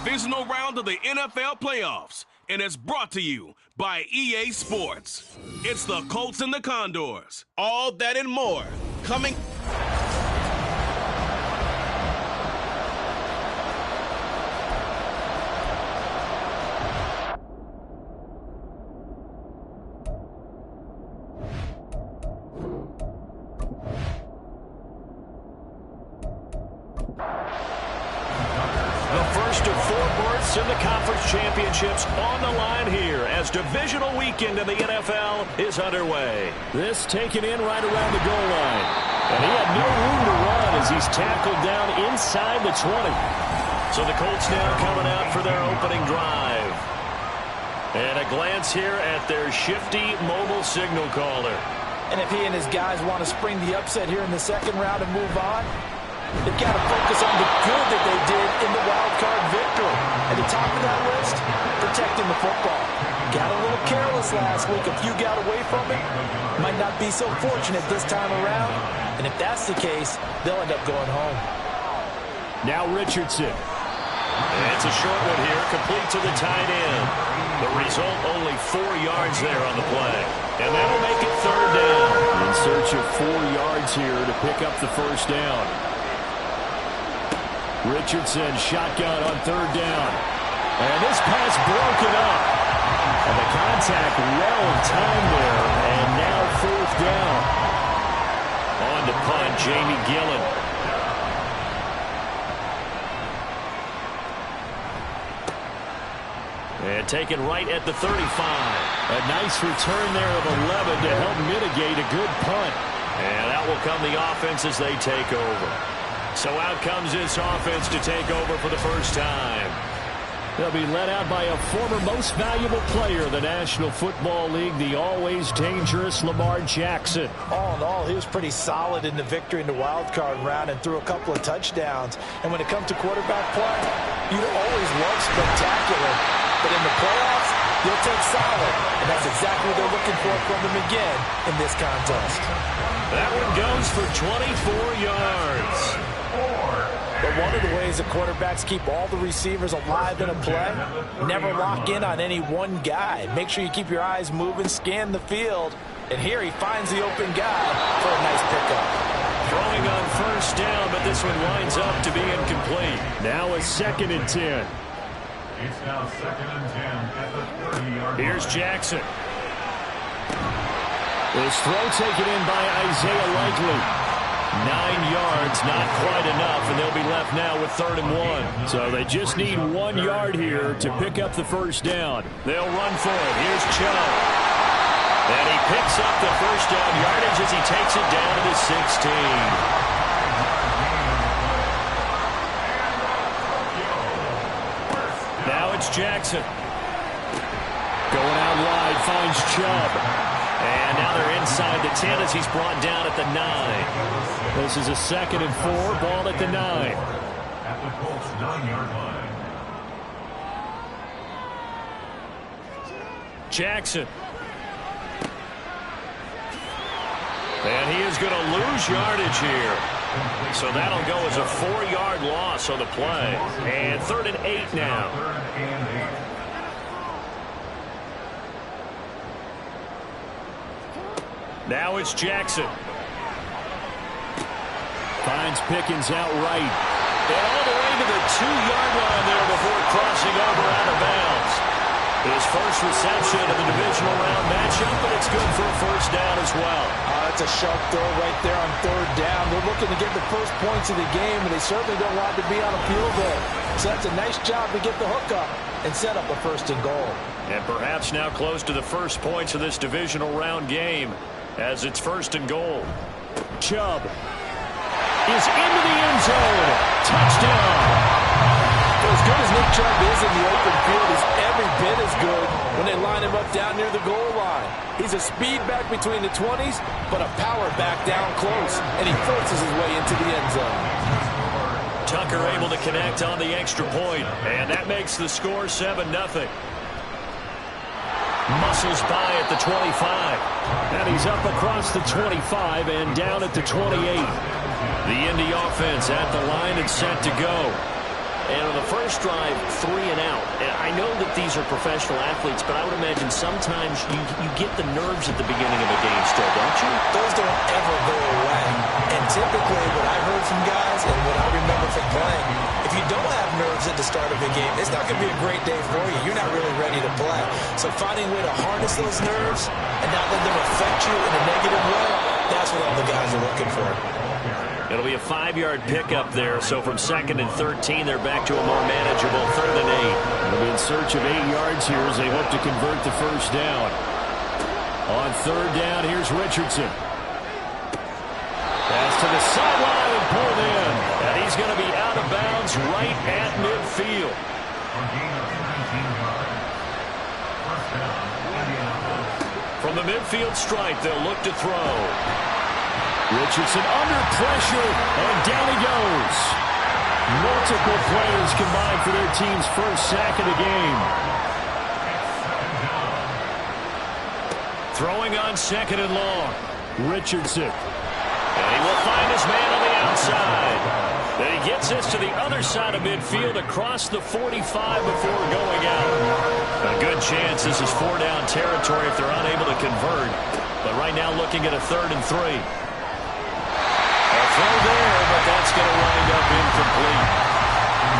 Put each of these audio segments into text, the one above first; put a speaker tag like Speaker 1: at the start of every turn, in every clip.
Speaker 1: divisional round of the NFL playoffs, and it's brought to you by EA Sports. It's the Colts and the Condors. All that and more coming.
Speaker 2: In the conference championships on the line here as divisional weekend in the NFL is underway.
Speaker 3: This taken in right around the goal line. And he had no room to run as he's tackled down inside the 20.
Speaker 2: So the Colts now coming out for their opening drive. And a glance here at their shifty mobile signal caller.
Speaker 4: And if he and his guys want to spring the upset here in the second round and move on, they've got to focus on the good that they did in the wild card victory. At the top of that list, protecting the football. Got a little careless last week. A few got away from it. Might not be so fortunate this time around. And if that's the case, they'll end up going home.
Speaker 3: Now Richardson.
Speaker 2: It's a short one here, complete to the tight end. The result, only 4 yards there on the play. And that'll make it third down.
Speaker 3: In search of 4 yards here to pick up the first down. Richardson shotgun on third down. And this pass broken up. And the contact well timed there. And now fourth down.
Speaker 2: On to punt, Jamie Gillen. And taken right at the 35.
Speaker 3: A nice return there of 11 to help mitigate a good punt.
Speaker 2: And that will come the offense as they take over. So out comes this offense to take over for the first time.
Speaker 3: They'll be led out by a former most valuable player in the National Football League, the always dangerous Lamar Jackson.
Speaker 4: All in all, he was pretty solid in the victory in the wild card round and threw a couple of touchdowns. And when it comes to quarterback play, you always love spectacular. But in the playoffs, you'll take solid. And that's exactly what they're looking for from him again in this contest.
Speaker 2: That one goes for 24 yards.
Speaker 4: But one of the ways the quarterbacks keep all the receivers alive in a play, never lock in on any one guy. Make sure you keep your eyes moving, scan the field. And here he finds the open guy for a nice pickup.
Speaker 2: Throwing on first down, but this one winds up to be incomplete.
Speaker 3: Now a 2nd and 10.
Speaker 5: It's now 2nd and 10 at the 30-yard line.
Speaker 2: Here's Jackson.
Speaker 3: This throw taken in by Isaiah Likely.
Speaker 2: 9 yards, not quite enough, and they'll be left now with 3rd and 1.
Speaker 3: So they just need 1 yard here to pick up the first down.
Speaker 2: They'll run for it. Here's Chubb. And he picks up the first down yardage as he takes it down to the 16. Now it's Jackson.
Speaker 3: Going out wide, finds Chubb.
Speaker 2: And now they're inside the 10 as he's brought down at the 9.
Speaker 3: This is a 2nd and 4, ball at the 9.
Speaker 5: At the Colts 9-yard line.
Speaker 2: Jackson. And he is going to lose yardage here. So that'll go as a 4-yard loss on the play. And 3rd and 8 now. Now it's Jackson.
Speaker 3: Finds Pickens out right.
Speaker 2: And all the way to the 2-yard line there before crossing over out of bounds. His first reception of the divisional round matchup, but it's good for a first down as well.
Speaker 4: That's a sharp throw right there on 3rd down. They're looking to get the first points of the game, and they certainly don't want to be on a field goal. So that's a nice job to get the hook up and set up a 1st and goal.
Speaker 2: And perhaps now close to the first points of this divisional round game, as it's 1st and goal.
Speaker 3: Chubb is into the end zone. Touchdown.
Speaker 4: As good as Nick Chubb is in the open field, he's every bit as good when they line him up down near the goal line. He's a speed back between the 20s, but a power back down close, and he forces his way into the end zone.
Speaker 2: Tucker able to connect on the extra point, and that makes the score 7-0. Muscles by at the 25.
Speaker 3: And he's up across the 25 and down at the 28.
Speaker 2: The Indy offense at the line and set to go. And on the first drive, 3 and out. And I know that these are professional athletes, but I would imagine sometimes you get the nerves at the beginning of a game still, don't you?
Speaker 4: Those don't ever go away. And typically what I heard from guys and what I remember from playing, if you don't have nerves at the start of a game, it's not going to be a great day for you. You're not really ready to play. So finding a way to harness those nerves and not let them affect you in a negative way, that's what all the guys are looking for.
Speaker 2: It'll be a 5-yard pickup there. So from 2nd and 13, they're back to a more manageable 3rd and 8.
Speaker 3: They'll be in search of 8 yards here as they hope to convert the first down. On 3rd down, here's Richardson. Pass to the sideline and pulled in.
Speaker 2: And he's going to be out of bounds right at midfield. From the midfield stripe, they'll look to throw.
Speaker 3: Richardson under pressure, and down he goes. Multiple players combined for their team's first sack of the game.
Speaker 2: Throwing on 2nd and long.
Speaker 3: Richardson.
Speaker 2: And he will find his man on the outside. Then he gets this to the other side of midfield across the 45 before going out. A good chance this is 4-down territory if they're unable to convert. But right now looking at a 3rd and 3. Throw there, but that's going to wind up incomplete.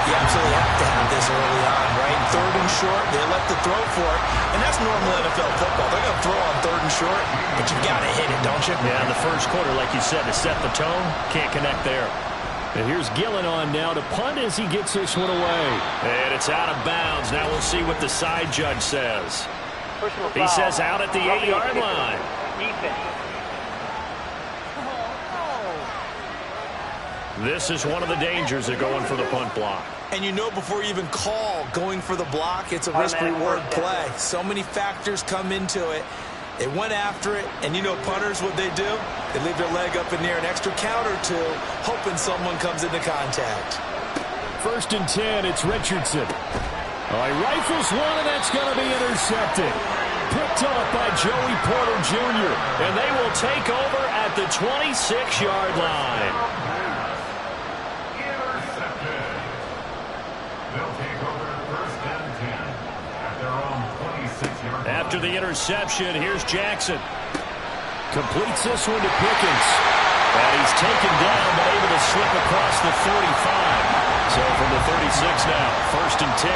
Speaker 4: You absolutely have to have this early on, right? 3rd and short, they elect to throw for it, and that's normal NFL football. They're going to throw on 3rd and short, but you got to hit it, don't you?
Speaker 2: Yeah, in the first quarter, like you said, to set the tone, can't connect there.
Speaker 3: And here's Gillen on now to punt as he gets this one away.
Speaker 2: And it's out of bounds. Now we'll see what the side judge says. He says out at the 8-yard line. This is one of the dangers of going for the punt block.
Speaker 4: And you know before you even call going for the block, it's a risk-reward play. So many factors come into it. They went after it, and you know punters, what they do? They leave their leg up in the air an extra count or two, hoping someone comes into contact.
Speaker 3: 1st and 10, it's Richardson. He rifles one, and that's going to be intercepted. Picked up by Joey Porter Jr.
Speaker 2: And they will take over at the 26-yard line. After the interception, here's Jackson.
Speaker 3: Completes this one to Pickens.
Speaker 2: And he's taken down, but able to slip across the 45. So from the 36 now, 1st and 10.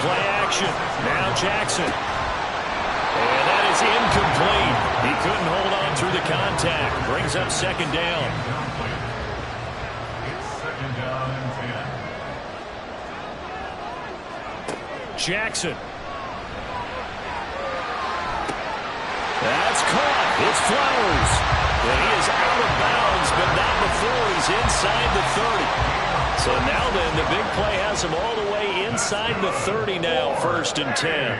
Speaker 2: Play action. Now Jackson. And that is incomplete. He couldn't hold on through the contact. Brings up 2nd down. Jackson. That's caught. It's Flowers. And he is out of bounds, but not before he's inside the 30. So now then, the big play has him all the way inside the 30 now, 1st and 10.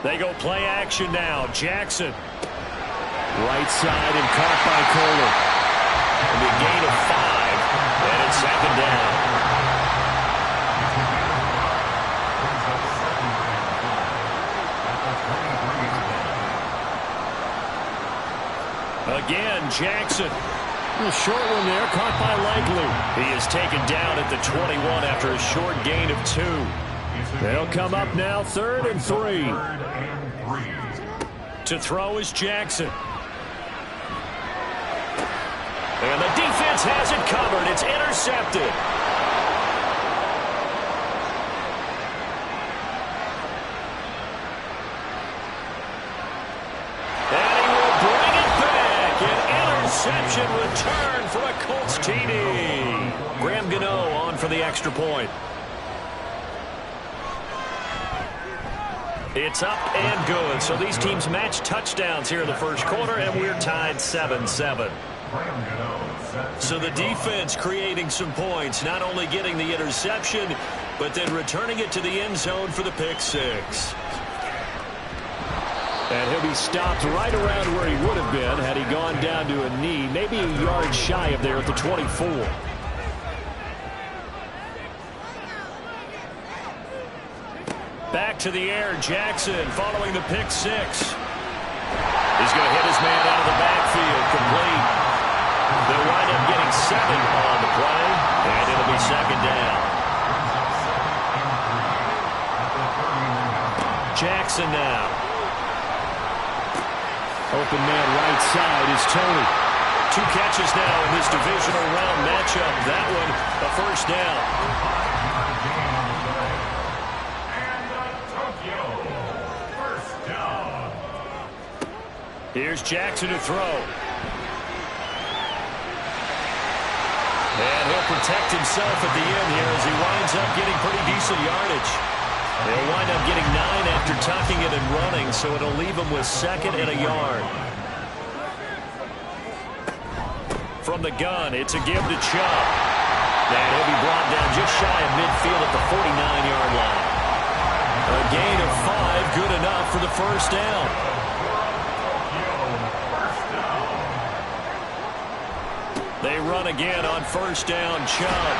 Speaker 2: They go play action now. Jackson.
Speaker 3: Right side and caught by Kohler.
Speaker 2: And a gain of 5. And it's 2nd down. Again, Jackson.
Speaker 3: A short one there, caught by Likely.
Speaker 2: He is taken down at the 21 after a short gain of 2.
Speaker 3: They'll come up now, 3rd and 3.
Speaker 2: To throw is Jackson. And the defense has it covered. It's intercepted. Interception return for a Colts TD. Graham Gano on for the extra point. It's up and good. So these teams match touchdowns here in the first quarter, and we're tied 7-7. So the defense creating some points, not only getting the interception, but then returning it to the end zone for the pick 6.
Speaker 3: And he'll be stopped right around where he would have been had he gone down to a knee, maybe a yard shy of there at the 24.
Speaker 2: Back to the air, Jackson following the pick 6. His He's going to hit his man out of the backfield, complete. They'll wind up getting 7 on the play, and it'll be second down. Jackson now.
Speaker 3: Open man right side is Tony.
Speaker 2: 2 catches now in this divisional round matchup. That one, a first down. Here's Jackson to throw. And he'll protect himself at the end here as he winds up getting pretty decent yardage. They'll wind up getting 9 after tucking it and running, so it'll leave him with 2nd and a yard. From the gun, it's a give to Chubb. And he'll be brought down just shy of midfield at the 49-yard line. A gain of 5, good enough for the first down. They run again on first down, Chubb.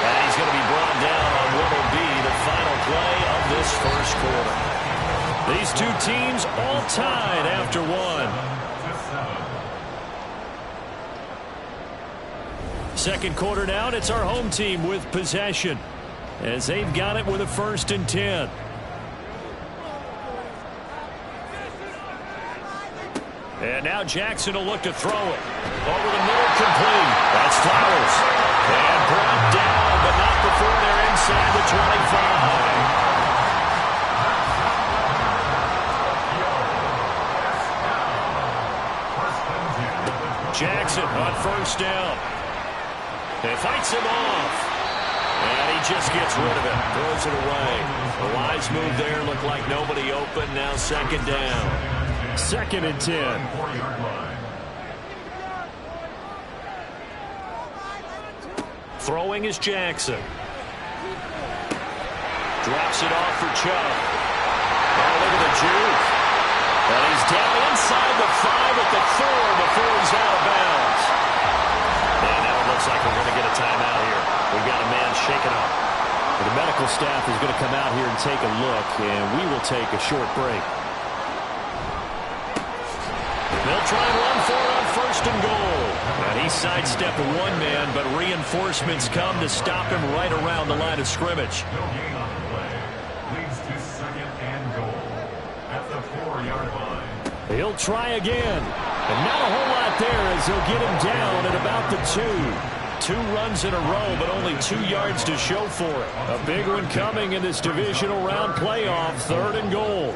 Speaker 2: And he's going to be brought down on what will be the final play of this first quarter. These 2 teams all tied after 1. Second quarter now, and it's our home team with possession as they've got it with a 1st and 10. And now Jackson will look to throw it. Over the middle, complete. That's Flowers. And brought down, but not before they're inside the 25. Jackson on first down. He fights him off. And he just gets rid of it. Throws it away. A wise move there. Looked like nobody open. Now second down. 2nd and 10. Throwing is Jackson. Drops it off for Chubb. Oh, look at the juke. And he's down inside the 5 at the 4 before he's out of bounds. And now it looks like we're going to get a timeout here. We've got a man shaken up.
Speaker 3: The medical staff is going to come out here and take a look, and we will take a short break.
Speaker 2: They'll try and run for it on 1st and goal. And he sidestepped 1 man, but reinforcements come to stop him right around the line of scrimmage.
Speaker 5: No gain on the play. Leads to 2nd and goal at the 4-yard line.
Speaker 3: He'll try again. And not a whole lot there as they'll get him down at about the 2.
Speaker 2: 2 runs in a row, but only 2 yards to show for it.
Speaker 3: A big one coming in this divisional round playoff, 3rd and goal.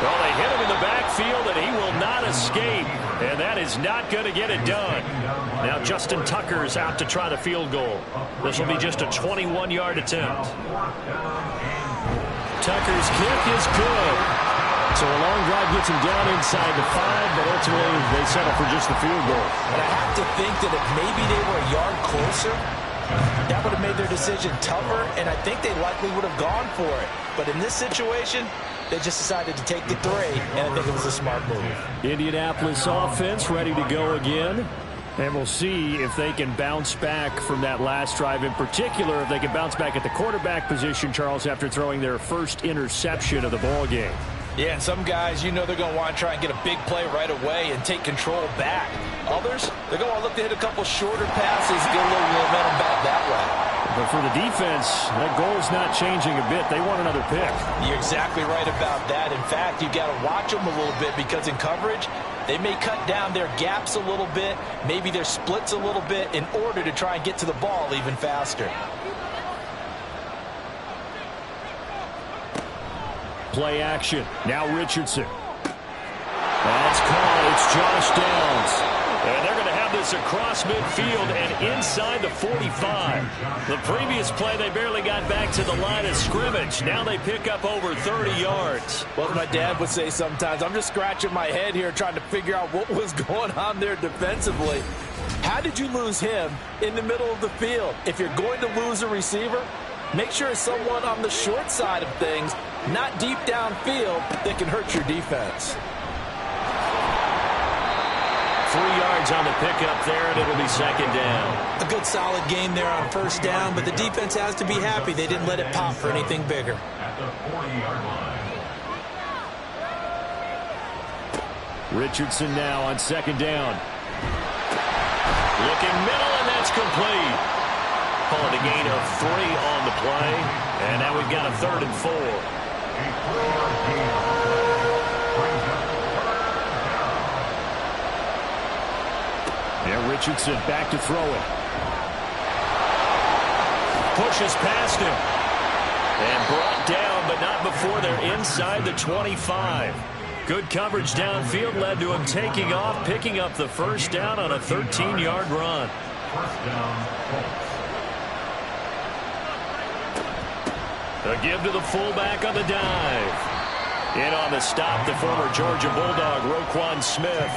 Speaker 2: Well, they hit him in the backfield, and he will not escape. And that is not going to get it done. Now Justin Tucker's out to try the field goal. This will be just a 21-yard attempt. Tucker's kick is good.
Speaker 3: So a long drive gets him down inside the 5, but ultimately they settle for just the field goal.
Speaker 4: And I have to think that if maybe they were a yard closer, that would have made their decision tougher, and I think they likely would have gone for it. But in this situation, they just decided to take the 3, and I think it was a smart move.
Speaker 3: Indianapolis offense ready to go again. And we'll see if they can bounce back from that last drive. In particular, if they can bounce back at the quarterback position, Charles, after throwing their first interception of the ball game.
Speaker 4: Yeah, and some guys, you know they're going to want to try and get a big play right away and take control back. Others, they're going to look to hit a couple shorter passes, get a little momentum back that way.
Speaker 3: But for the defense, that goal's not changing a bit. They want another pick.
Speaker 4: You're exactly right about that. In fact, you've got to watch them a little bit because in coverage, they may cut down their gaps a little bit, maybe their splits a little bit in order to try and get to the ball even faster.
Speaker 3: Play action. Now Richardson. That's caught. It's Josh Downs.
Speaker 2: And they're going to have this across midfield and inside the 45. The previous play, they barely got back to the line of scrimmage. Now they pick up over 30 yards.
Speaker 4: Well, my dad would say sometimes, I'm just scratching my head here trying to figure out what was going on there defensively. How did you lose him in the middle of the field? If you're going to lose a receiver, make sure it's someone on the short side of things, not deep downfield, that can hurt your defense.
Speaker 2: 3 yards on the pickup there, and it'll be second down.
Speaker 4: A good solid game there on first down, but the defense has to be happy they didn't let it pop for anything bigger.
Speaker 5: At the 40-yard line.
Speaker 3: Richardson now on second down.
Speaker 2: Looking middle, and that's complete. Call it a gain of 3 on the play. And now we've got a 3rd and 4.
Speaker 3: Yeah, Richardson back to throw it.
Speaker 2: Pushes past him. And brought down, but not before they're inside the 25. Good coverage downfield led to him taking off, picking up the first down on a 13-yard run.
Speaker 5: First down, Colts.
Speaker 2: A give to the fullback on the dive. In on the stop, the former Georgia Bulldog, Roquan Smith.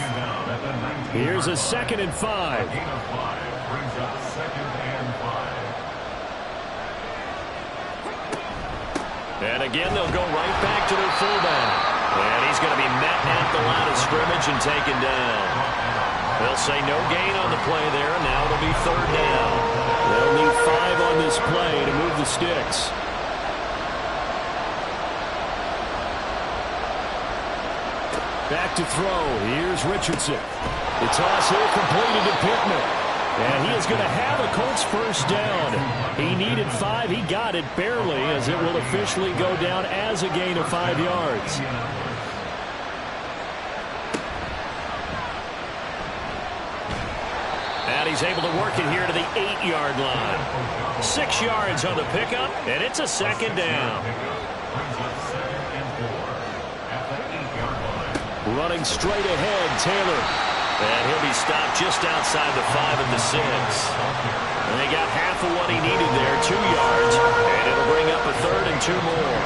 Speaker 3: Here's a 2nd and 5.
Speaker 5: Gain of 5 brings up 2nd and 5.
Speaker 2: And again, they'll go right back to their fullback. And he's going to be met at the line of scrimmage and taken down. They'll say no gain on the play there, and now it'll be 3rd down.
Speaker 3: They'll need 5 on this play to move the sticks. Back to throw. Here's Richardson. The toss here completed to Pittman. And he is going to have a Colts first down. He needed 5. He got it barely, as it will officially go down as a gain of 5 yards.
Speaker 2: And he's able to work it here to the 8-yard line. 6 yards on the pickup, and it's a 2nd down.
Speaker 3: Running straight ahead, Taylor.
Speaker 2: And he'll be stopped just outside the 5 at the 6. And they got half of what he needed there, 2 yards. And it'll bring up a 3rd and 2 more.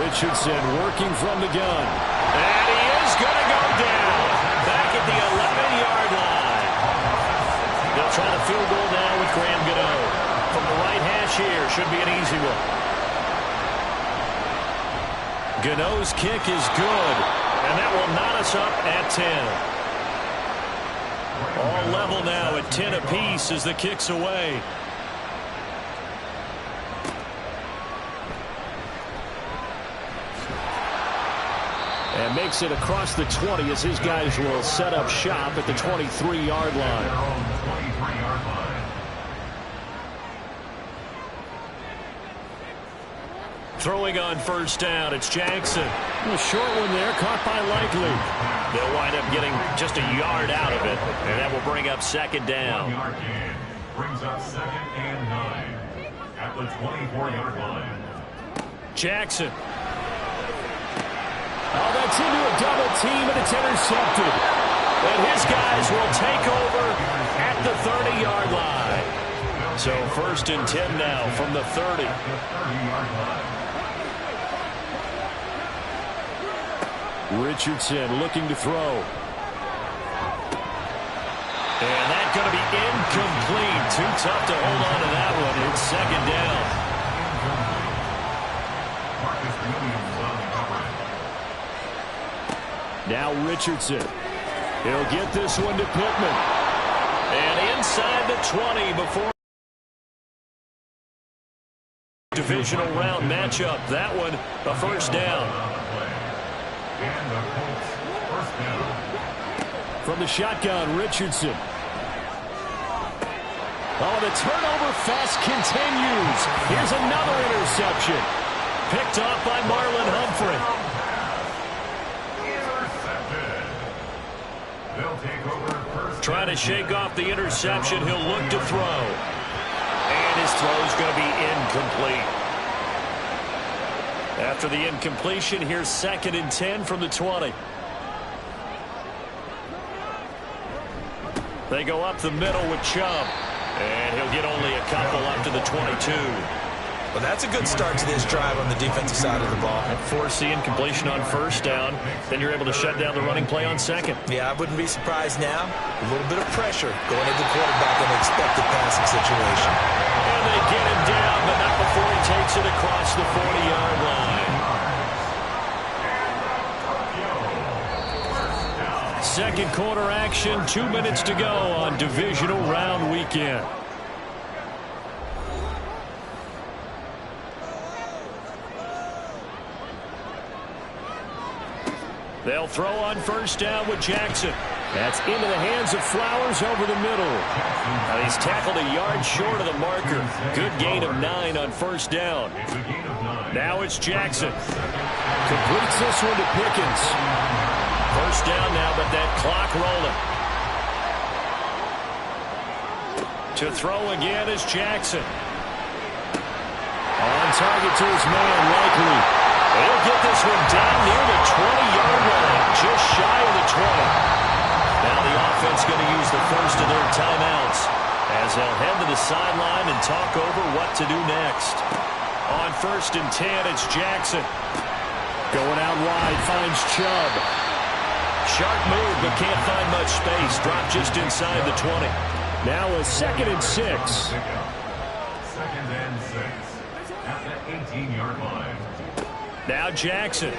Speaker 3: Richardson working from the gun.
Speaker 2: And he is going to go down. Back at the 11-yard line. They'll try the field goal now with Graham Gano. From the right hash here, should be an easy one. Gano's kick is good, and that will knot us up at 10. All level now at 10 apiece as the kick's away.
Speaker 3: And makes it across the 20 as his guys will set up shop at the 23-yard line.
Speaker 2: Throwing on first down, it's Jackson.
Speaker 3: A short one there, caught by Likely.
Speaker 2: They'll wind up getting just a yard out of it, and that will bring up 2nd down.
Speaker 5: 1-yard gain brings up 2nd and 9 at the 24-yard line.
Speaker 2: Jackson.
Speaker 3: Oh, that's into a double team, and it's intercepted.
Speaker 2: And his guys will take over at the 30-yard line. So 1st and 10 now from the 30.
Speaker 3: Richardson looking to throw.
Speaker 2: And that's going to be incomplete. Too tough to hold on to that one. It's 2nd down.
Speaker 3: Now Richardson. He'll get this one to Pittman.
Speaker 2: And inside the 20 before divisional round matchup. That one, a first down.
Speaker 5: And the Colts first down.
Speaker 3: From the shotgun, Richardson. Oh, the turnover fest continues. Here's another interception.
Speaker 2: Picked off by Marlon Humphrey.
Speaker 5: Intercepted. They'll take over first.
Speaker 2: Trying to shake off the interception. He'll look to throw. And his throw's going to be incomplete. After the incompletion, here's 2nd and 10 from the 20. They go up the middle with Chubb. And he'll get only a couple up to the 22.
Speaker 4: Well, that's a good start to this drive on the defensive side of the ball.
Speaker 2: Force the incompletion on first down. Then you're able to shut down the running play on 2nd.
Speaker 4: Yeah, I wouldn't be surprised now. A little bit of pressure going into the quarterback in an expected passing situation.
Speaker 2: And they get him down, but not before he takes it across the 40-yard line. Second quarter action, 2 minutes to go on divisional round weekend. They'll throw on first down with Jackson. That's into the hands of Flowers over the middle. Now he's tackled a yard short of the marker. Good gain of 9 on first down. Now it's Jackson. Completes this one to Pickens. First down now, but that clock rolling. To throw again is Jackson. On target to his man, Likely. He'll get this one down near the 20-yard line, just shy of the 20. Now the offense going to use the first of their timeouts as they'll head to the sideline and talk over what to do next. On first and 10, it's Jackson. Going out wide, finds Chubb. Sharp move, but can't find much space. Dropped just inside the 20.
Speaker 3: Now a 2nd and 6.
Speaker 5: 2nd and 6 at the 18-yard line.
Speaker 2: Now Jackson.
Speaker 3: He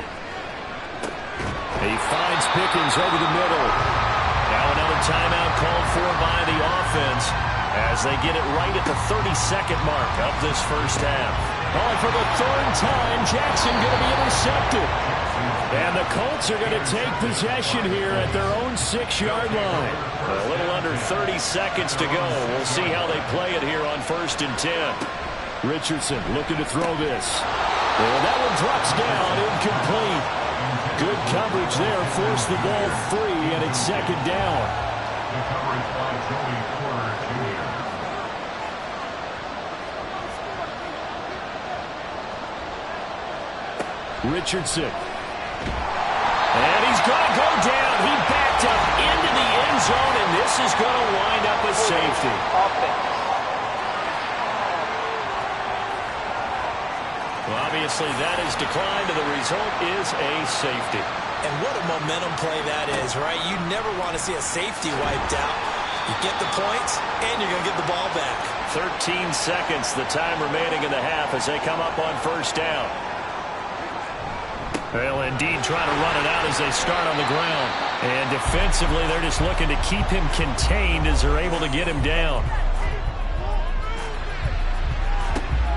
Speaker 3: finds Pickens over the middle.
Speaker 2: Now another timeout called for by the offense as they get it right at the 32nd mark of this first half.
Speaker 3: Oh, for the 3rd time, Jackson going to be intercepted. And the Colts are going to take possession here at their own 6-yard line.
Speaker 2: A little under 30 seconds to go. We'll see how they play it here on first and 10.
Speaker 3: Richardson looking to throw this. Well, that one drops down, incomplete. Good coverage there, forced the ball free, and it's 2nd down.
Speaker 5: The coverage by Joey Porter Jr.
Speaker 2: Richardson. And he's going to go down. He backed up into the end zone, and this is going to wind up a safety. Well, obviously, that is declined, and the result is a safety.
Speaker 4: And what a momentum play that is, right? You never want to see a safety wiped out. You get the points, and you're going to get the ball back.
Speaker 2: 13 seconds, the time remaining in the half as they come up on first down. They'll indeed try to run it out as they start on the ground. And defensively, they're just looking to keep him contained as they're able to get him down.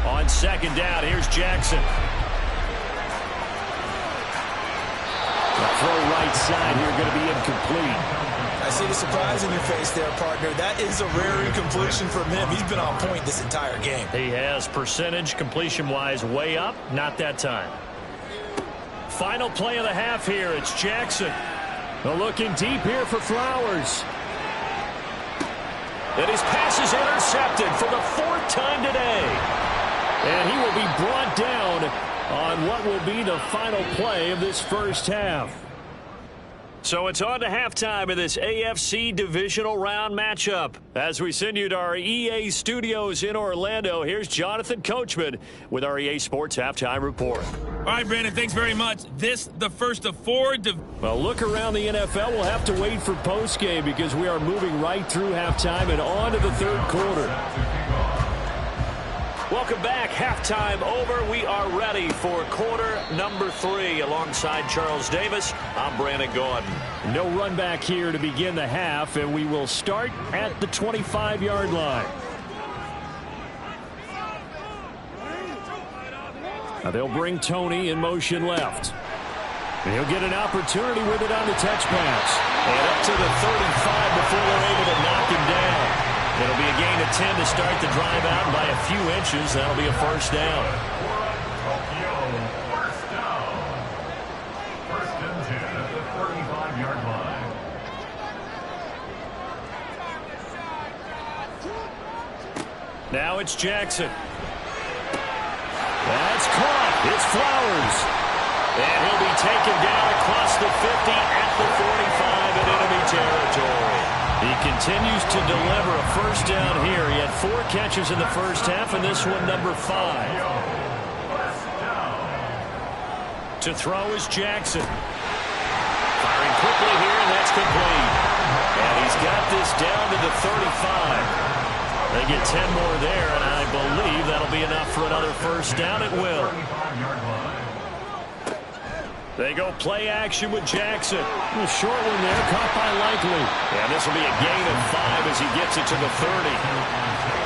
Speaker 2: On 2nd down, here's Jackson.
Speaker 3: The throw right side here going to be incomplete.
Speaker 4: I see the surprise in your face there, partner. That is a rare incompletion from him. He's been on point this entire game.
Speaker 2: He has percentage completion-wise way up. Not that time. Final play of the half here. It's Jackson.
Speaker 3: Looking deep here for Flowers.
Speaker 2: And his pass is intercepted for the 4th time today.
Speaker 3: And he will be brought down on what will be the final play of this first half.
Speaker 2: So it's on to halftime of this AFC divisional round matchup. As we send you to our EA studios in Orlando, here's Jonathan Coachman with our EA Sports Halftime Report.
Speaker 6: All right, Brandon, thanks very much. This, the first of 4.
Speaker 3: Well, look around the NFL. We'll have to wait for postgame because we are moving right through halftime and on to the 3rd quarter.
Speaker 2: Welcome back. Halftime over. We are ready for quarter number 3. Alongside Charles Davis, I'm Brandon Gordon.
Speaker 3: No run back here to begin the half, and we will start at the 25-yard line. Now they'll bring Tony in motion left. And he'll get an opportunity with it on the touch pass.
Speaker 2: And up to the 35 before they're able to knock him down. It'll be a gain of 10 to start the drive out by a few inches. That'll be a first down.
Speaker 5: First down. 1st and 10 at the 35-yard line.
Speaker 2: Now it's Jackson. That's caught. It's Flowers. And he'll be taken down across the 50 at the 45 in enemy territory. He continues to deliver a first down here. He had 4 catches in the first half, and this one number 5. To throw is Jackson. Firing quickly here, and that's complete. And he's got this down to the 35. They get 10 more there, and I believe that'll be enough for another first down. It will. They go play action with Jackson.
Speaker 3: A short one there, caught by Likely.
Speaker 2: And this will be a gain of 5 as he gets it to the 30.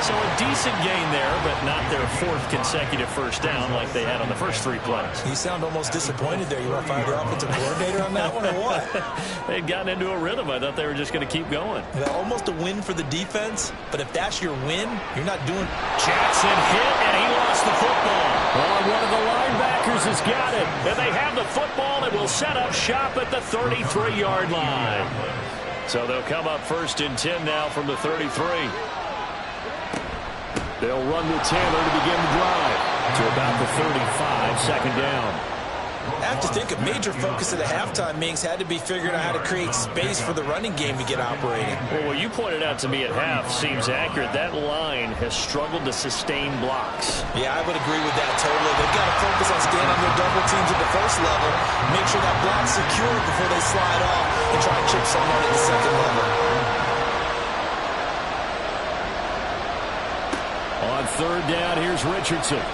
Speaker 2: So a decent gain there, but not their fourth consecutive first down like they had on the first 3 plays.
Speaker 4: You sound almost disappointed there. You want to fire the offensive coordinator on that one or what?
Speaker 2: They'd gotten into a rhythm. I thought they were just going to keep going.
Speaker 4: Well, almost a win for the defense, but if that's your win, you're not doing...
Speaker 2: Jackson hit, and he lost the football. Well, one of the linebackers has got it. And they have the football and will set up shop at the 33-yard line. So they'll come up 1st and 10 now from the 33. They'll run with Taylor to begin the drive. To about the 35, 2nd down.
Speaker 4: I have to think a major focus of the halftime meetings had to be figuring out how to create space for the running game to get operating.
Speaker 2: Well, what you pointed out to me at half seems accurate. That line has struggled to sustain blocks.
Speaker 4: Yeah, I would agree with that totally. They've got to focus on staying on their double teams at the first level, make sure that block's secure before they slide off and try to chip someone at the second level.
Speaker 2: On 3rd down, here's Richardson.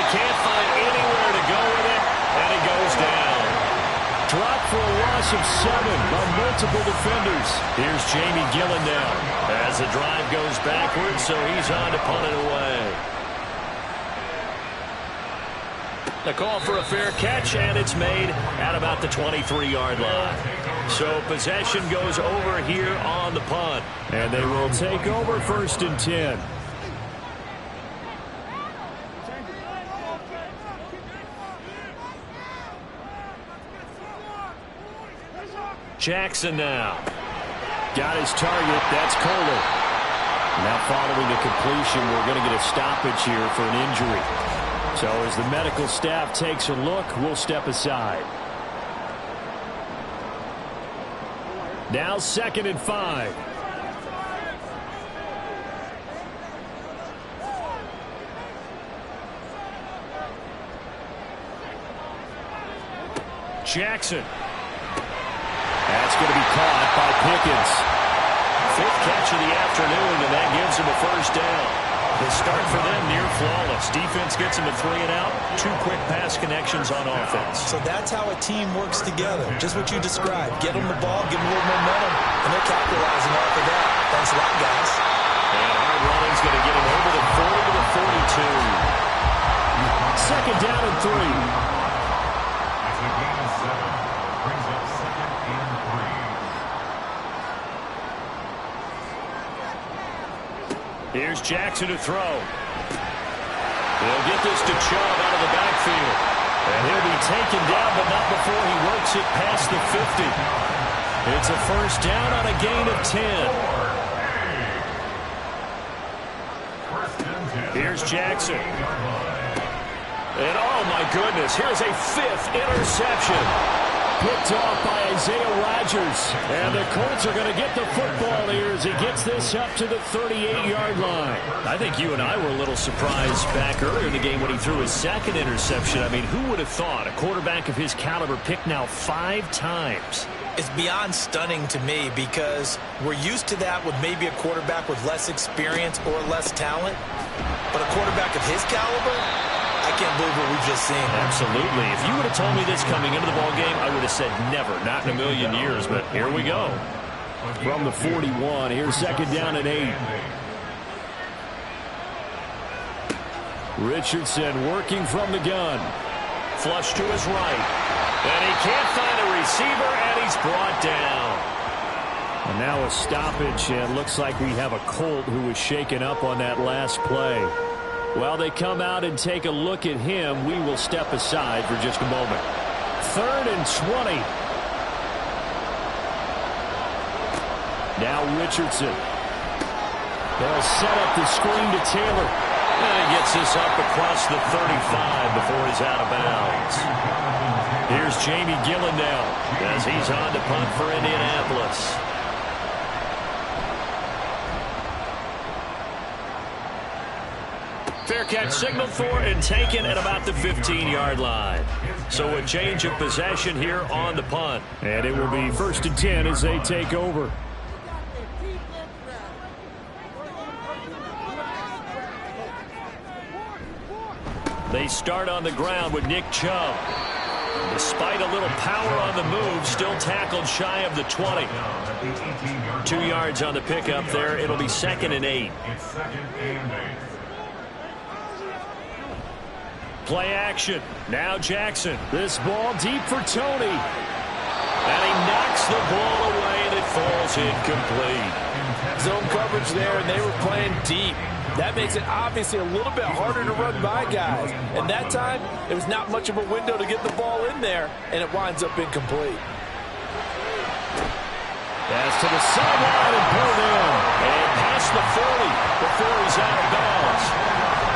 Speaker 2: Can't find anywhere to go with it, and he goes down. Drop for a loss of 7 on multiple defenders. Here's Jamie Gillen now as the drive goes backwards, so he's on to punt it away. The call for a fair catch, and it's made at about the 23-yard line. So possession goes over here on the punt. And they will take over 1st and 10. Jackson now. Got his target. That's Kohler. Now following the completion, we're going to get a stoppage here for an injury. So as the medical staff takes a look, we'll step aside. Now 2nd and 5. Jackson. That's going to be caught by Pickens. 5th catch of the afternoon, and that gives him a 1st down. The start for them near flawless. Defense gets him a 3 and out. 2 quick pass connections on offense.
Speaker 4: So that's how a team works together. Just what you described. Get them the ball, give them a little momentum, and they're capitalizing off of that. Thanks a lot, guys.
Speaker 2: And hard running's going to get him over the 40 to the 42. 2nd down and 3. Here's Jackson to throw. They'll get this to Chubb out of the backfield. And he'll be taken down, but not before he works it past the 50. It's a 1st down on a gain of 10. Here's Jackson. And oh my goodness, here's a 5th interception. Picked off by Isaiah Rodgers. And the Colts are going to get the football here as he gets this up to the 38-yard line. I think you and I were a little surprised back earlier in the game when he threw his 2nd interception. I mean, who would have thought a quarterback of his caliber picked now 5 times?
Speaker 4: It's beyond stunning to me because we're used to that with maybe a quarterback with less experience or less talent. But a quarterback of his caliber, I can't believe what we've just seen.
Speaker 2: Absolutely. If you would have told me this coming into the ballgame, I would have said never, not in a million years. But here we go. From the 41, here's 2nd down and 8. Richardson working from the gun. Flush to his right. And he can't find a receiver, and he's brought down. And now a stoppage, and looks like we have a Colt who was shaken up on that last play. While they come out and take a look at him, we will step aside for just a moment. 3rd and 20. Now Richardson. They'll set up the screen to Taylor. And he gets this up across the 35 before he's out of bounds. Here's Jamie Gillen now as he's on to punt for Indianapolis. Fair catch signaled for and taken at about the 15-yard line. So a change of possession here on the punt. And it will be 1st and 10 as they take over. They start on the ground with Nick Chubb. Despite a little power on the move, still tackled shy of the 20. 2 yards on the pickup there. It'll be 2nd and 8.
Speaker 5: It's 2nd and 8.
Speaker 3: Play action. Now Jackson. This ball deep for Tony.
Speaker 2: And he knocks the ball away, and it falls incomplete.
Speaker 4: Zone coverage there, and they were playing deep. That makes it obviously a little bit harder to run by guys. And that time, there was not much of a window to get the ball in there, and it winds up incomplete.
Speaker 3: Pass to the sideline and pulled in.
Speaker 2: And past the 40 before he's out of bounds.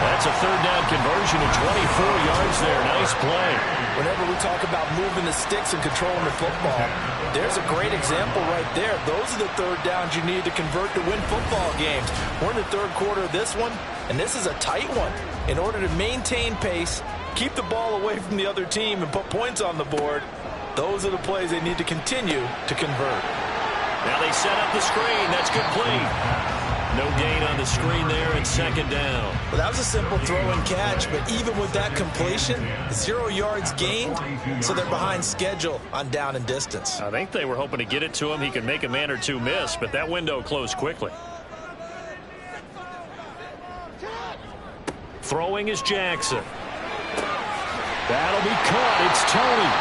Speaker 2: That's a 3rd down conversion of 24 yards there. Nice play.
Speaker 4: Whenever we talk about moving the sticks and controlling the football, there's a great example right there. Those are the 3rd downs you need to convert to win football games. We're in the 3rd quarter of this one, and this is a tight one. In order to maintain pace, keep the ball away from the other team, and put points on the board, those are the plays they need to continue to convert.
Speaker 2: Now they set up the screen. That's complete. No gain on the screen there, and 2nd down.
Speaker 4: Well, that was a simple throw and catch, but even with that completion, 0 yards gained, so they're behind schedule on down and distance.
Speaker 3: I think they were hoping to get it to him. He could make a man or two miss, but that window closed quickly.
Speaker 2: Throwing is Jackson.
Speaker 3: That'll be caught. It's Tony.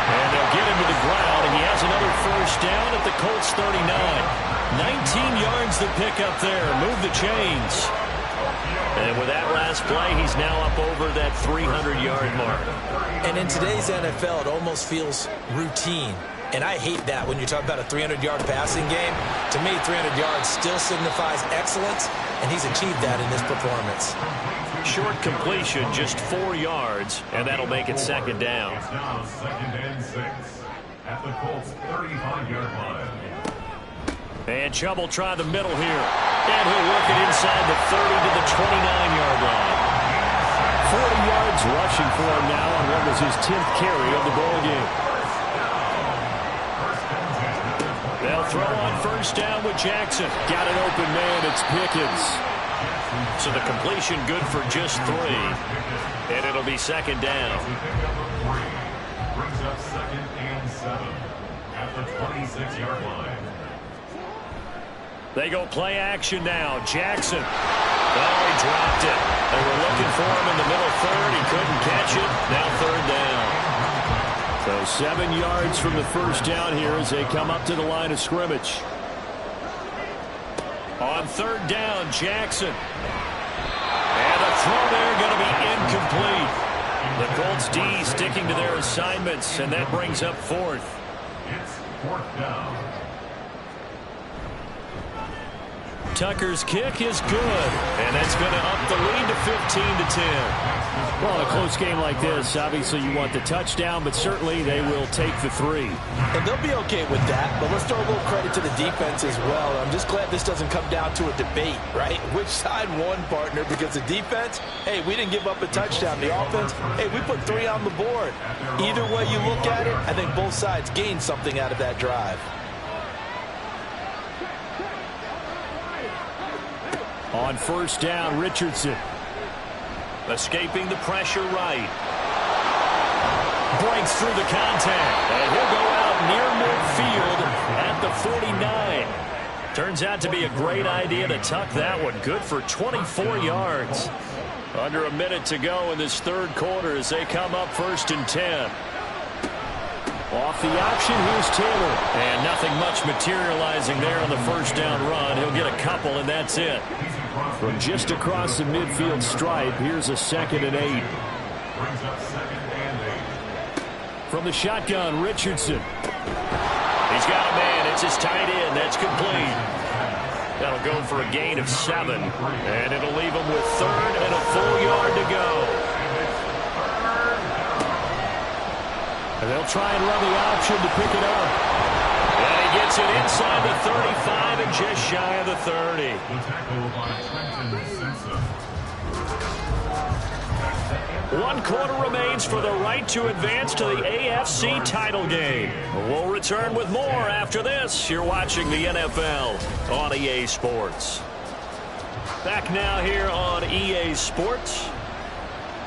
Speaker 2: And they'll get him to the ground, and he has another 1st down at the Colts 39. 19 yards to pick up there. Move the chains. And with that last play, he's now up over that 300-yard mark.
Speaker 4: And in today's NFL, it almost feels routine. And I hate that when you talk about a 300-yard passing game. To me, 300 yards still signifies excellence, and he's achieved that in this performance.
Speaker 2: Short completion, just 4 yards, and that'll make it 2nd down.
Speaker 5: It's now 2nd and 6 at the Colts 35-yard line.
Speaker 2: And Chubb will try the middle here. And he'll work it inside the 30 to the 29-yard line.
Speaker 3: 40 yards rushing for him now on what was his 10th carry of the ball game.
Speaker 2: They'll throw on 1st down with Jackson.
Speaker 3: Got an open man. It's Pickens.
Speaker 2: So the completion good for just 3. And it'll be 2nd down.
Speaker 5: Brings up 2nd and 7 at the 26-yard line.
Speaker 2: They go play action now. Jackson. Oh, he dropped it. They were looking for him in the middle 3rd. He couldn't catch it. Now 3rd down.
Speaker 3: So 7 yards from the 1st down here as they come up to the line of scrimmage.
Speaker 2: On 3rd down, Jackson. And a throw there going to be incomplete. The Colts D sticking to their assignments, and that brings up 4th.
Speaker 5: It's 4th down.
Speaker 2: Tucker's kick is good, and that's going to up the lead to 15-10.
Speaker 3: Well, in a close game like this, obviously you want the touchdown, but certainly they will take the 3.
Speaker 4: And they'll be okay with that, but let's throw a little credit to the defense as well. I'm just glad this doesn't come down to a debate, right? Which side won, partner? Because the defense, hey, we didn't give up a touchdown. The offense, hey, we put 3 on the board. Either way you look at it, I think both sides gained something out of that drive.
Speaker 3: On 1st down, Richardson.
Speaker 2: Escaping the pressure right. Breaks through the contact. And he'll go out near midfield at the 49. Turns out to be a great idea to tuck that one. Good for 24 yards. Under a minute to go in this 3rd quarter as they come up 1st and 10.
Speaker 3: Off the option, here's Taylor.
Speaker 2: And nothing much materializing there on the 1st down run. He'll get a couple, and that's it.
Speaker 3: From just across the midfield stripe, here's a 2nd and 8.
Speaker 5: Brings up 2nd and 8.
Speaker 3: From the shotgun, Richardson.
Speaker 2: He's got a man. It's his tight end. That's complete. That'll go for a gain of 7. And it'll leave him with 3rd and a full yard to go.
Speaker 3: And they'll try and run the option to pick it up.
Speaker 2: And he gets it inside the 35 and just shy of the 30.
Speaker 5: The tackle by Trenton Simpson.
Speaker 2: 1 quarter remains for the right to advance to the AFC title game. We'll return with more after this. You're watching the NFL on EA Sports. Back now here on EA Sports.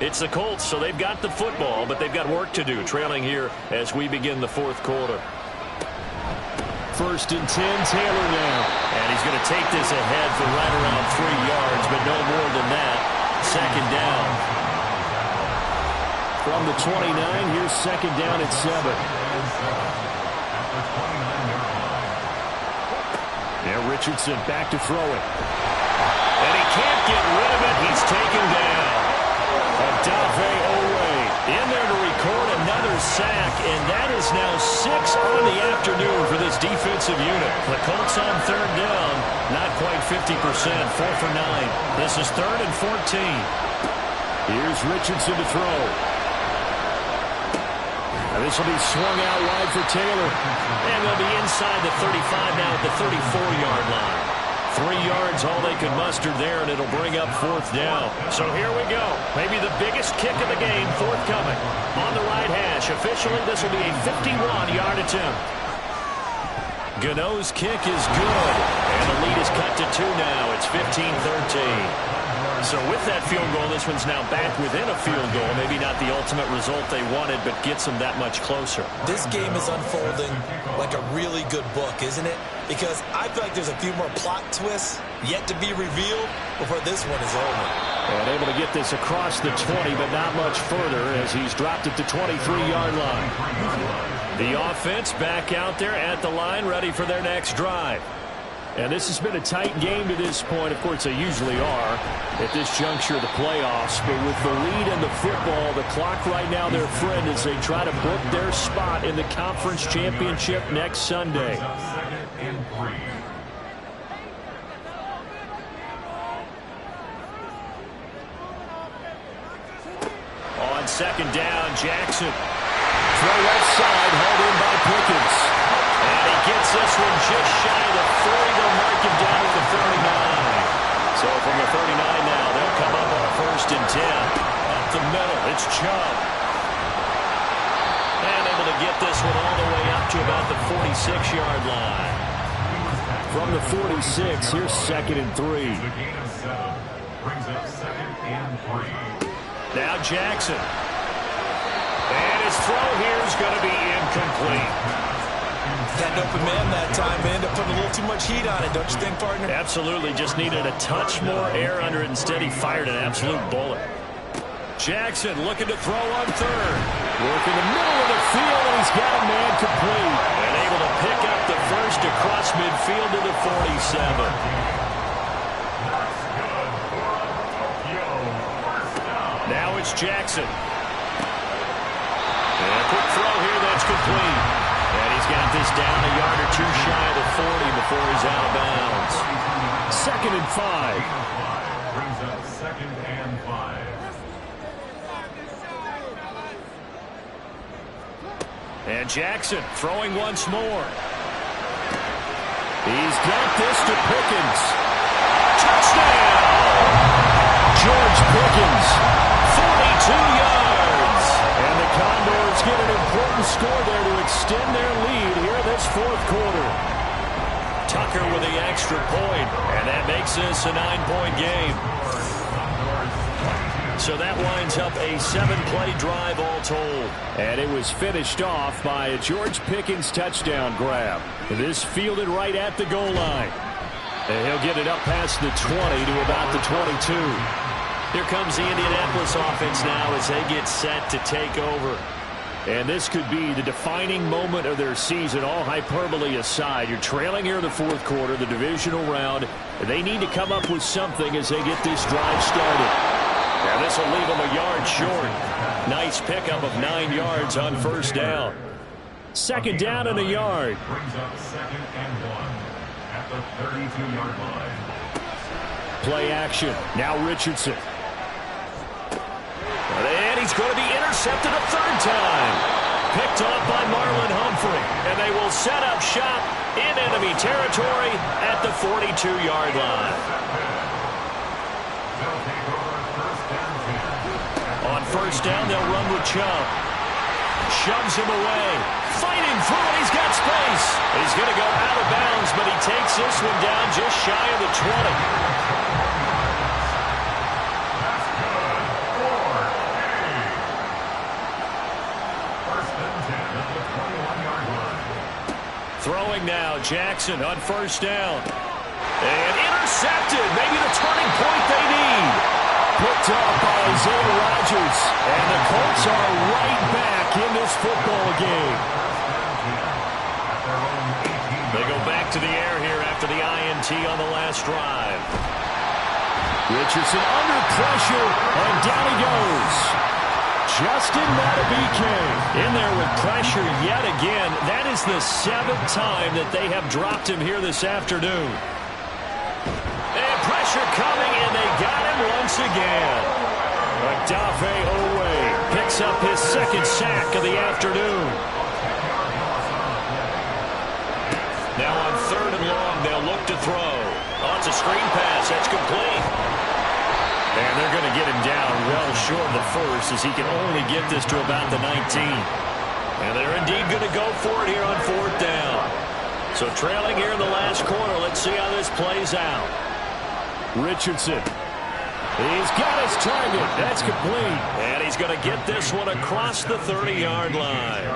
Speaker 2: It's the Colts, so they've got the football, but they've got work to do, trailing here as we begin the fourth quarter.
Speaker 3: 1st and 10, Taylor now.
Speaker 2: And he's going to take this ahead for right around 3 yards, but no more than that. 2nd down.
Speaker 3: From the 29, here's 2nd down at 7. Now Richardson back to throw it.
Speaker 2: And he can't get rid of it. He's taken down. Adave Owe in there to record another sack, and that is now 6 on the afternoon for this defensive unit. The Colts on 3rd down, not quite 50%, 4 for 9. This is 3rd and 14.
Speaker 3: Here's Richardson to throw. And this will be swung out wide for Taylor.
Speaker 2: And they'll be inside the 35 now at the 34-yard line. 3 yards, all they could muster there, and it'll bring up 4th down. So here we go. Maybe the biggest kick of the game, forthcoming. On the right hash. Officially, this will be a 51-yard attempt. Gano's kick is good. And the lead is cut to 2 now. It's 15-13. So with that field goal, this one's now back within a field goal. Maybe not the ultimate result they wanted, but gets them that much closer.
Speaker 4: This game is unfolding like a really good book, isn't it? Because I feel like there's a few more plot twists yet to be revealed before this one is over.
Speaker 3: And able to get this across the 20, but not much further as he's dropped it to 23-yard line.
Speaker 2: The offense back out there at the line, ready for their next drive.
Speaker 3: And this has been a tight game to this point. Of course, they usually are at this juncture of the playoffs. But with the lead in the football, the clock right now their friend as they try to book their spot in the conference championship next Sunday.
Speaker 2: On 2nd down, Jackson.
Speaker 3: Throw left side, held in by Pickens.
Speaker 2: And he gets this one just shy of the 40. They'll mark him down at the 39. So from the 39 now, they'll come up on a 1st and 10. Up the middle, it's Chubb. And able to get this one all the way up to about the 46-yard line.
Speaker 3: From the 46, here's 2nd and 3.
Speaker 5: The gain of 7 brings up 2nd and 3.
Speaker 2: Now Jackson. And his throw here is going to be incomplete.
Speaker 4: Had an open man that time, man, to put a little too much heat on it, don't you think, partner?
Speaker 2: Absolutely, just needed a touch more air under it. Instead, he fired an absolute bullet. Jackson looking to throw on 3rd.
Speaker 3: Work in the middle of the field, and he's got a man complete.
Speaker 2: And able to pick up the first across midfield to the 47. Now it's Jackson. And a quick throw here that's complete. And he's got this down a yard or 2 shy of the 40 before he's out of bounds.
Speaker 3: 2nd and 5.
Speaker 5: Brings up 2nd and 5.
Speaker 2: And Jackson throwing once more.
Speaker 3: He's got this to Pickens.
Speaker 2: Touchdown!
Speaker 3: George Pickens.
Speaker 2: 42 yards.
Speaker 3: And the Condors get an important score there to extend their lead here in this 4th quarter.
Speaker 2: Tucker with the extra point, and that makes this a 9-point game. So that winds up a 7-play drive all told.
Speaker 3: And it was finished off by a George Pickens touchdown grab. This fielded right at the goal line. And he'll get it up past the 20 to about the 22.
Speaker 2: Here comes the Indianapolis offense now as they get set to take over.
Speaker 3: And this could be the defining moment of their season, all hyperbole aside. You're trailing here in the 4th quarter, the divisional round. They need to come up with something as they get this drive started.
Speaker 2: And this will leave them a yard short. Nice pickup of 9 yards on 1st down.
Speaker 3: 2nd down and a yard.
Speaker 5: Brings up 2nd and 1 at the 32-yard line.
Speaker 3: Play action. Now Richardson.
Speaker 2: And he's going to be intercepted a 3rd time. Picked off by Marlon Humphrey. And they will set up shop in enemy territory at the 42-yard line. On 1st down, they'll run with Chubb. Shoves him away. Fighting through it. He's got space. He's going to go out of bounds, but he takes this one down just shy of the 20. Throwing now, Jackson on first down. And intercepted, maybe the turning point they need. Picked off by Isaiah Rodgers. And the Colts are right back in this football game. They go back to the air here after the INT on the last drive. Richardson under pressure, and down he goes. Justin Madubuike in there with pressure yet again. That is the 7th time that they have dropped him here this afternoon. And pressure coming, and they got him once again. Odafe Owe picks up his 2nd sack of the afternoon. Now on 3rd and long, they'll look to throw. Oh, it's a screen pass. That's complete. And they're going to get him down well short of the first, as he can only get this to about the 19. And they're indeed going to go for it here on 4th down. So trailing here in the last quarter. Let's see how this plays out. Richardson. He's got his target. That's complete. And he's going to get this one across the 30-yard line.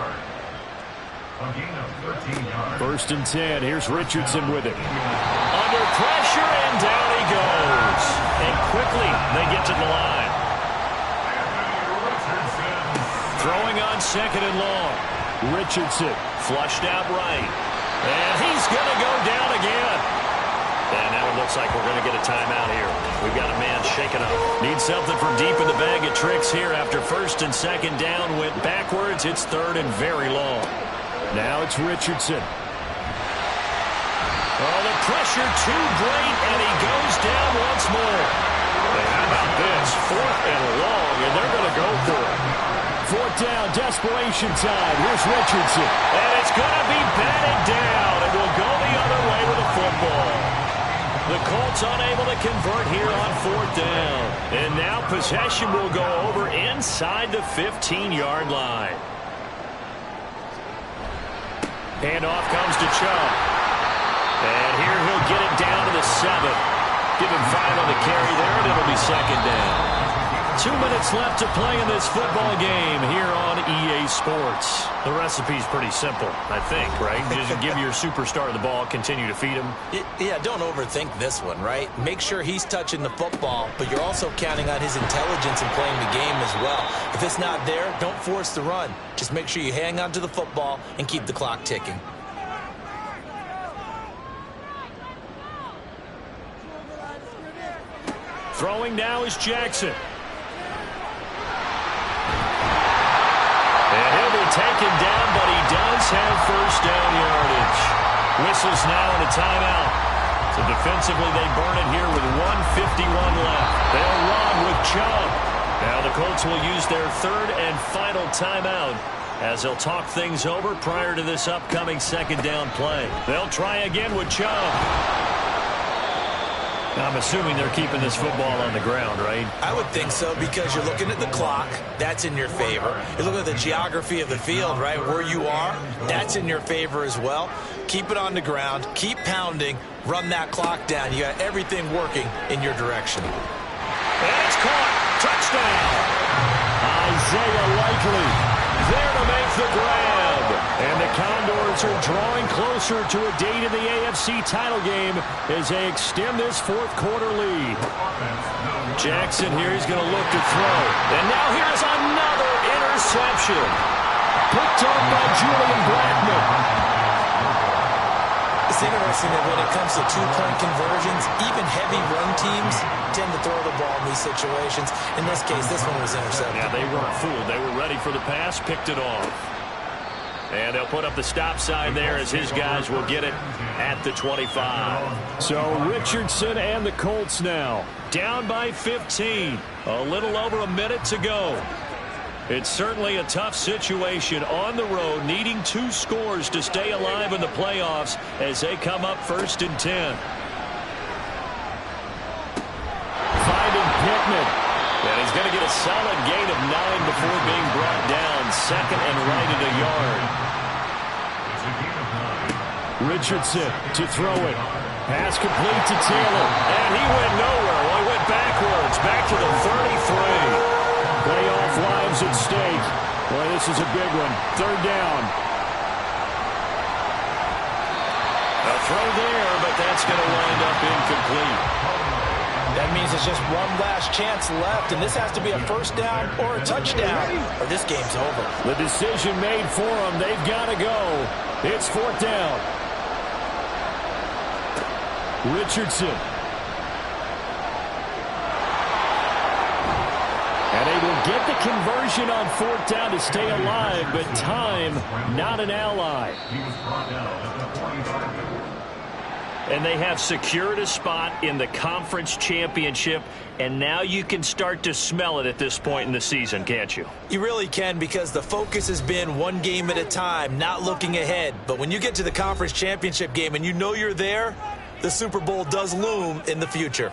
Speaker 2: 1st and 10. Here's Richardson with it. Under pressure, and down he goes. And quickly they get to the line. Throwing on 2nd and long. Richardson flushed out right. And he's going to go down again. And now it looks like we're going to get a timeout here. We've got a man shaken up. Need something from deep in the bag of tricks here after 1st and 2nd down. Went backwards. It's 3rd and very long. Now it's Richardson. Oh, the pressure too great, and he goes down once more. And how about this? 4th and long, and they're going to go for it. 4th down, desperation time. Here's Richardson. And it's going to be batted down, and will go the other way with the football. The Colts unable to convert here on 4th down. And now possession will go over inside the 15-yard line. Handoff comes to Chubb. And here he'll get it down to the 7. Give him 5 on the carry there, and it'll be 2nd down. 2 minutes left to play in this football game here on EA Sports. The recipe's pretty simple, I think, right? Just give your superstar the ball, continue to feed him.
Speaker 4: Yeah, don't overthink this one, right? Make sure he's touching the football, but you're also counting on his intelligence in playing the game as well. If it's not there, don't force the run. Just make sure you hang on to the football and keep the clock ticking.
Speaker 2: Throwing now is Jackson. And he'll be taken down, but he does have 1st down yardage. Whistles now in a timeout. So defensively, they burn it here with 1:51 left. They'll run with Chubb. Now the Colts will use their 3rd and final timeout as they'll talk things over prior to this upcoming 2nd down play. They'll try again with Chubb. I'm assuming they're keeping this football on the ground, right?
Speaker 4: I would think so, because you're looking at the clock. That's in your favor. You're looking at the geography of the field, right? Where you are, that's in your favor as well. Keep it on the ground. Keep pounding. Run that clock down. You got everything working in your direction.
Speaker 2: And it's caught. Touchdown.
Speaker 3: Isaiah Likely there to make the grab. And the Condors are drawing closer to a date in the AFC title game as they extend this 4th quarter lead.
Speaker 2: Jackson here, he's going to look to throw. And now here's another interception.
Speaker 3: Picked up by Julian Blackmon.
Speaker 4: It's interesting that when it comes to 2-point conversions, even heavy run teams tend to throw the ball in these situations. In this case, this one was intercepted.
Speaker 2: Yeah, they weren't fooled. They were ready for the pass, picked it off. And they'll put up the stop sign there as his guys will get it at the 25.
Speaker 3: So Richardson and the Colts now
Speaker 2: down by 15. A little over a minute to go. It's certainly a tough situation on the road, needing 2 scores to stay alive in the playoffs as they come up 1st and 10.
Speaker 3: Finding Pittman.
Speaker 2: And he's going to get a solid gain of 9 before being brought down. 2nd and right at a yard.
Speaker 3: Richardson to throw it. Pass complete to Taylor.
Speaker 2: And he went nowhere. Well, he went backwards. Back to the 33.
Speaker 3: Playoff lives at stake. Boy, this is a big one. 3rd down.
Speaker 2: throw there, but that's going to wind up incomplete.
Speaker 4: That means it's just one last chance left, and this has to be a first down or a touchdown, or this game's over.
Speaker 3: The decision made for them. They've got to go. It's fourth down. Richardson. And they will get the conversion on fourth down to stay alive, but time not an ally.
Speaker 5: He was brought down at the 45.
Speaker 2: And they have secured a spot in the conference championship, and now you can start to smell it at this point in the season, can't you?
Speaker 4: You really can, because the focus has been one game at a time, not looking ahead. But when you get to the conference championship game and you know you're there, the Super Bowl does loom in the future.